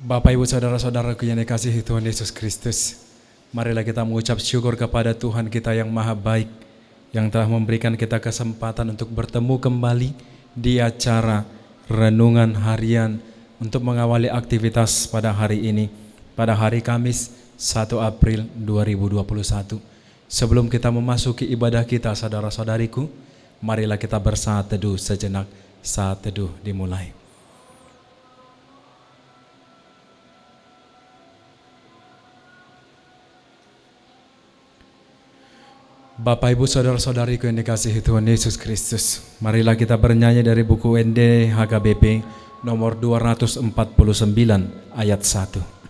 Bapak Ibu Saudara-saudaraku yang dikasihi Tuhan Yesus Kristus, marilah kita mengucap syukur kepada Tuhan kita yang maha baik, yang telah memberikan kita kesempatan untuk bertemu kembali di acara Renungan Harian untuk mengawali aktivitas pada hari ini, pada hari Kamis 1 April 2021. Sebelum kita memasuki ibadah kita, saudara-saudariku, marilah kita bersaat teduh sejenak. Saat teduh dimulai. Bapak Ibu Saudara-saudariku yang dikasihi Tuhan Yesus Kristus, marilah kita bernyanyi dari buku ND HKBP nomor 249 ayat 1.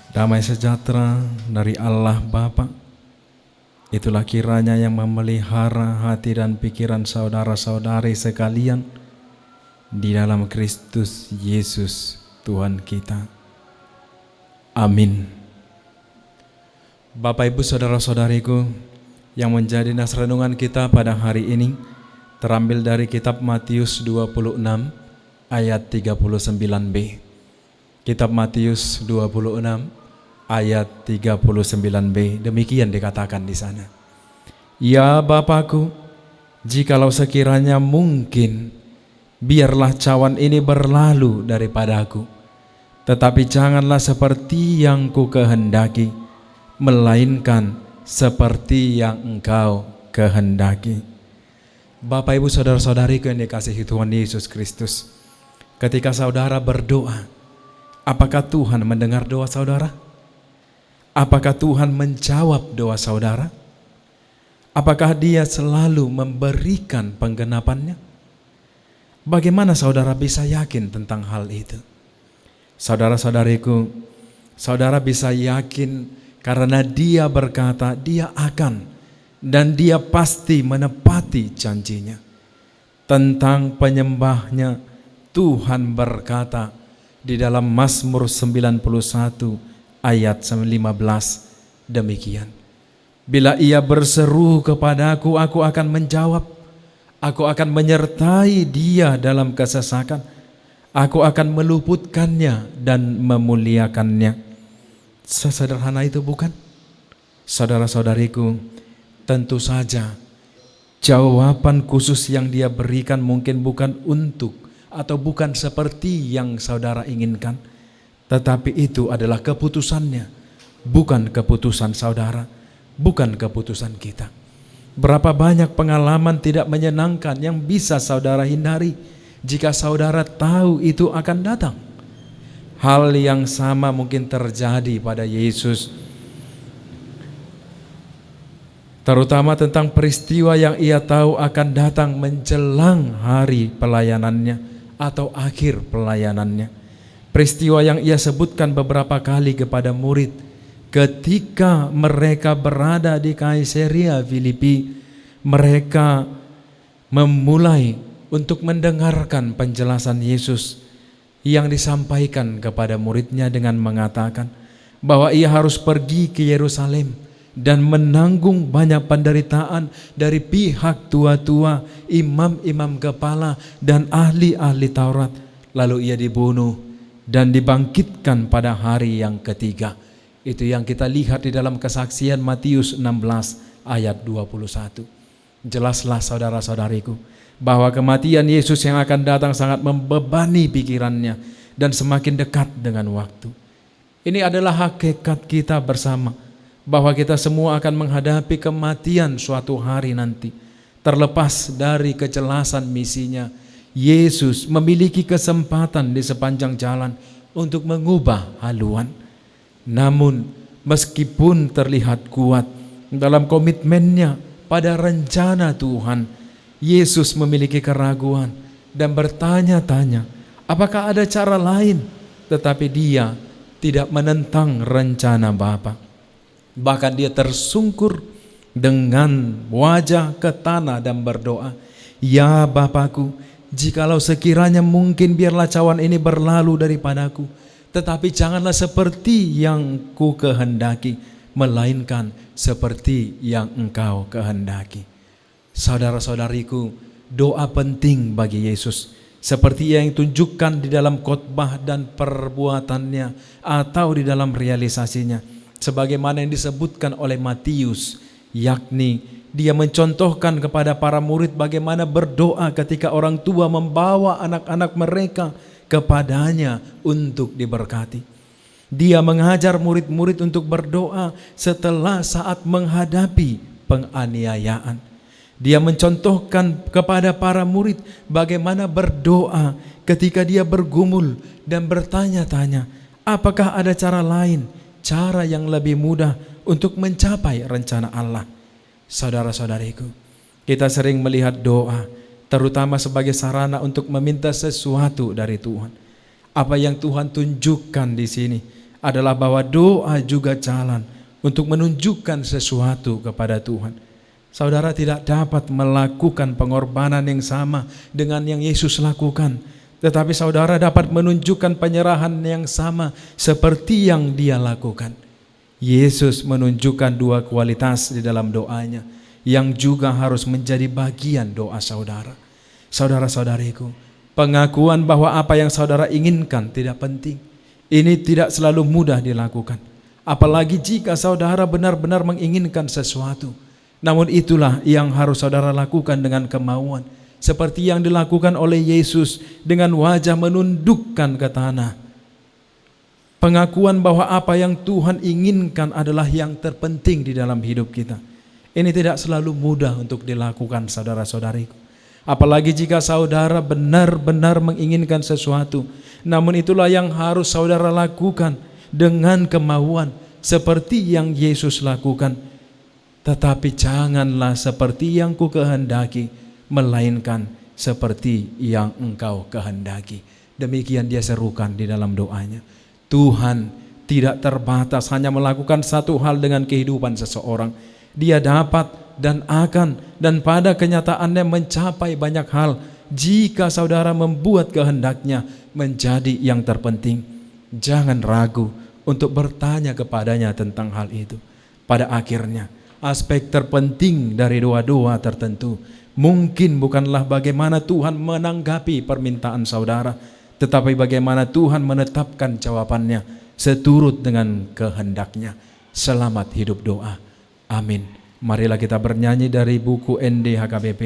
Damai sejahtera dari Allah Bapa, itulah kiranya yang memelihara hati dan pikiran saudara-saudari sekalian di dalam Kristus Yesus Tuhan kita. Amin. Bapak Ibu Saudara-saudariku, yang menjadi nas renungan kita pada hari ini terambil dari kitab Matius 26 ayat 39b. Kitab Matius 26 ayat 39b, demikian dikatakan di sana. Ya Bapakku, jikalau sekiranya mungkin, biarlah cawan ini berlalu daripadaku, tetapi janganlah seperti yang ku kehendaki, melainkan seperti yang Engkau kehendaki. Bapak Ibu Saudara-saudariku yang dikasihi Tuhan Yesus Kristus, ketika saudara berdoa, apakah Tuhan mendengar doa saudara? Apakah Tuhan menjawab doa saudara? Apakah Dia selalu memberikan penggenapannya? Bagaimana saudara bisa yakin tentang hal itu? Saudara-saudariku, saudara bisa yakin karena Dia berkata Dia akan dan Dia pasti menepati janjinya. Tentang penyembahnya, Tuhan berkata di dalam Mazmur 91 ayat 15 demikian. Bila ia berseru kepadaku, aku akan menjawab. Aku akan menyertai dia dalam kesesakan. Aku akan meluputkannya dan memuliakannya. Sesederhana itu bukan? Saudara-saudariku, tentu saja jawaban khusus yang Dia berikan mungkin bukan untuk atau bukan seperti yang saudara inginkan, tetapi itu adalah keputusannya, bukan keputusan saudara, bukan keputusan kita. Berapa banyak pengalaman tidak menyenangkan yang bisa saudara hindari jika saudara tahu itu akan datang. Hal yang sama mungkin terjadi pada Yesus, terutama tentang peristiwa yang ia tahu akan datang menjelang hari pelayanannya atau akhir pelayanannya. Peristiwa yang ia sebutkan beberapa kali kepada murid ketika mereka berada di Kaisarea Filipi, mereka memulai untuk mendengarkan penjelasan Yesus yang disampaikan kepada muridnya dengan mengatakan bahwa ia harus pergi ke Yerusalem dan menanggung banyak penderitaan dari pihak tua-tua, imam-imam kepala dan ahli-ahli Taurat. Lalu ia dibunuh dan dibangkitkan pada hari yang ketiga. Itu yang kita lihat di dalam kesaksian Matius 16 ayat 21. Jelaslah saudara-saudariku bahwa kematian Yesus yang akan datang sangat membebani pikirannya dan semakin dekat dengan waktu. Ini adalah hakikat kita bersama, bahwa kita semua akan menghadapi kematian suatu hari nanti. Terlepas dari kejelasan misinya, Yesus memiliki kesempatan di sepanjang jalan untuk mengubah haluan. Namun meskipun terlihat kuat dalam komitmennya pada rencana Tuhan, Yesus memiliki keraguan dan bertanya-tanya apakah ada cara lain, tetapi dia tidak menentang rencana Bapa. Bahkan dia tersungkur dengan wajah ke tanah dan berdoa, "Ya Bapakku, jikalau sekiranya mungkin biarlah cawan ini berlalu daripadaku, tetapi janganlah seperti yang ku kehendaki, melainkan seperti yang Engkau kehendaki." Saudara-saudariku, doa penting bagi Yesus, seperti yang ditunjukkan di dalam khotbah dan perbuatannya atau di dalam realisasinya, sebagaimana yang disebutkan oleh Matius, yakni dia mencontohkan kepada para murid bagaimana berdoa ketika orang tua membawa anak-anak mereka kepadanya untuk diberkati. Dia mengajar murid-murid untuk berdoa setelah saat menghadapi penganiayaan. Dia mencontohkan kepada para murid bagaimana berdoa ketika dia bergumul dan bertanya-tanya, apakah ada cara lain, cara yang lebih mudah untuk mencapai rencana Allah. Saudara-saudariku, kita sering melihat doa terutama sebagai sarana untuk meminta sesuatu dari Tuhan. Apa yang Tuhan tunjukkan di sini adalah bahwa doa juga jalan untuk menunjukkan sesuatu kepada Tuhan. Saudara tidak dapat melakukan pengorbanan yang sama dengan yang Yesus lakukan, tetapi saudara dapat menunjukkan penyerahan yang sama seperti yang dia lakukan. Yesus menunjukkan dua kualitas di dalam doanya yang juga harus menjadi bagian doa saudara. Saudara-saudariku, pengakuan bahwa apa yang saudara inginkan tidak penting, ini tidak selalu mudah dilakukan. Apalagi jika saudara benar-benar menginginkan sesuatu. Namun itulah yang harus saudara lakukan dengan kemauan, seperti yang dilakukan oleh Yesus dengan wajah menundukkan ke tanah. Pengakuan bahwa apa yang Tuhan inginkan adalah yang terpenting di dalam hidup kita. Ini tidak selalu mudah untuk dilakukan, saudara-saudariku. Apalagi jika saudara benar-benar menginginkan sesuatu. Namun itulah yang harus saudara lakukan dengan kemauan seperti yang Yesus lakukan. Tetapi janganlah seperti yang ku kehendaki, melainkan seperti yang Engkau kehendaki. Demikian dia serukan di dalam doanya. Tuhan tidak terbatas hanya melakukan satu hal dengan kehidupan seseorang. Dia dapat dan akan dan pada kenyataannya mencapai banyak hal jika saudara membuat kehendaknya menjadi yang terpenting. Jangan ragu untuk bertanya kepadanya tentang hal itu. Pada akhirnya, aspek terpenting dari doa-doa tertentu mungkin bukanlah bagaimana Tuhan menanggapi permintaan saudara, tetapi bagaimana Tuhan menetapkan jawabannya seturut dengan kehendaknya. Selamat hidup doa. Amin. Marilah kita bernyanyi dari buku ND HKBP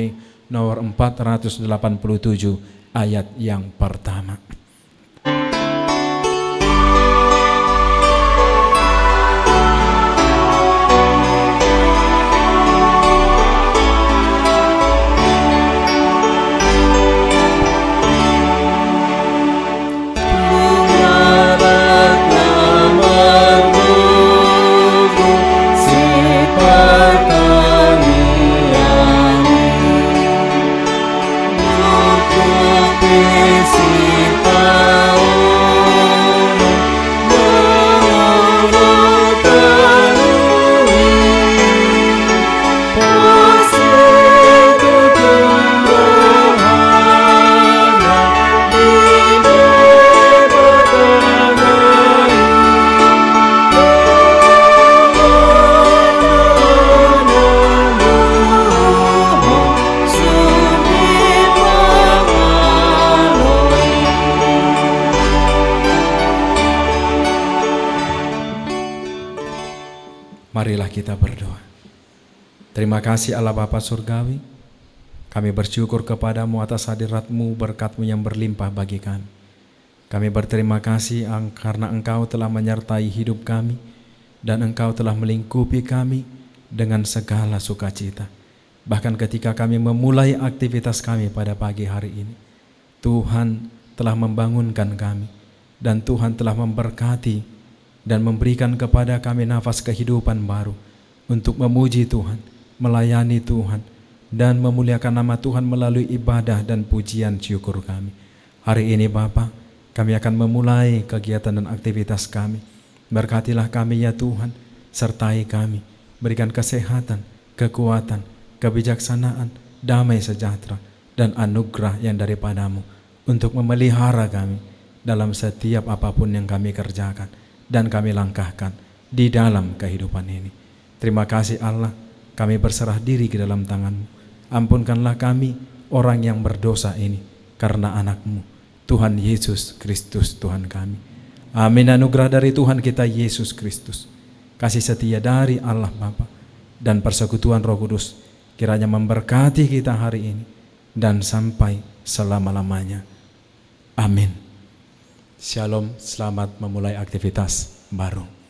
nomor 487 ayat yang pertama. Marilah kita berdoa. Terima kasih Allah Bapa Surgawi, kami bersyukur kepadamu atas hadirat-Mu, berkat-Mu yang berlimpah bagi kami. Kami berterima kasih karena Engkau telah menyertai hidup kami dan Engkau telah melingkupi kami dengan segala sukacita. Bahkan ketika kami memulai aktivitas kami pada pagi hari ini, Tuhan telah membangunkan kami dan Tuhan telah memberkati dan memberikan kepada kami nafas kehidupan baru untuk memuji Tuhan, melayani Tuhan, dan memuliakan nama Tuhan melalui ibadah dan pujian syukur kami. Hari ini Bapa, kami akan memulai kegiatan dan aktivitas kami. Berkatilah kami ya Tuhan, sertai kami, berikan kesehatan, kekuatan, kebijaksanaan, damai sejahtera, dan anugerah yang daripada-Mu untuk memelihara kami dalam setiap apapun yang kami kerjakan dan kami langkahkan di dalam kehidupan ini. Terima kasih Allah, kami berserah diri ke dalam tangan-Mu. Ampunkanlah kami orang yang berdosa ini karena anak-Mu, Tuhan Yesus Kristus Tuhan kami. Amin. Anugerah dari Tuhan kita Yesus Kristus, kasih setia dari Allah Bapa, dan persekutuan Roh Kudus kiranya memberkati kita hari ini dan sampai selama-lamanya. Amin. Shalom, selamat memulai aktivitas baru.